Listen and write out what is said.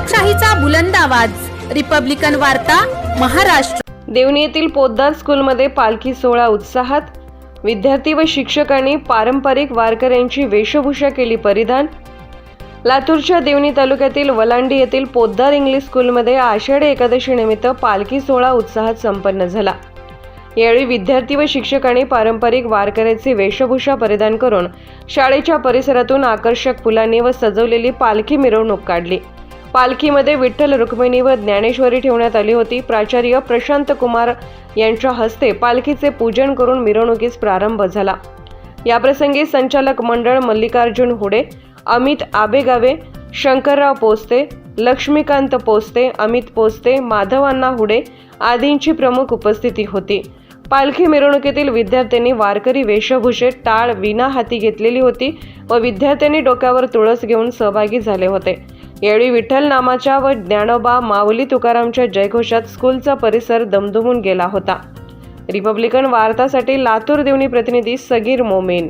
लोकशाहीचा बुलंद आवाज, रिपब्लिकन वार्ता, महाराष्ट्र। देवणी येथील पोद्दार स्कूलमध्ये पालखी सोहळा उत्साहात। विद्यार्थी व शिक्षकांनी पारंपरिक वारकऱ्यांची वेशभूषा केली परिधान। लातूरच्या देवणी तालुक्यातील वलांडी येथील पोद्दार इंग्लिश स्कूलमध्ये आषाढी एकादशी निमित्त पालखी सोहळा उत्साहात संपन्न झाला। यावेळी विद्यार्थी व शिक्षकांनी पारंपरिक वारकऱ्याची वेशभूषा परिधान करून शाळेच्या परिसरातून आकर्षक फुलांनी व सजवलेली पालखी मिरवणूक काढली। पालखीमध्ये विठ्ठल, रुक्मिणी व ज्ञानेश्वरी ठेवण्यात आली होती। प्राचार्य प्रशांत कुमार यांच्या हस्ते पालखीचे पूजन करून मिरवणुकीस प्रारंभ झाला। याप्रसंगी संचालक मंडळ मल्लिकार्जुन हुडे, अमित आबेगावे, शंकरराव पोस्ते, लक्ष्मीकांत पोस्ते, अमित पोस्ते, माधवांना हुडे आदींची प्रमुख उपस्थिती होती। पालखी मिरवणुकीतील विद्यार्थ्यांनी वारकरी वेशभूषेत टाळ, वीणा हाती घेतलेली होती व विद्यार्थ्यांनी डोक्यावर तुळस घेऊन सहभागी झाले होते। यावेळी विठ्ठल नामाच्या व ज्ञानोबा माऊली तुकारामच्या जयघोषात स्कूलचा परिसर दमदमून गेला होता। रिपब्लिकन वार्तासाठी लातूर देवणी प्रतिनिधी सगीर मोमेन।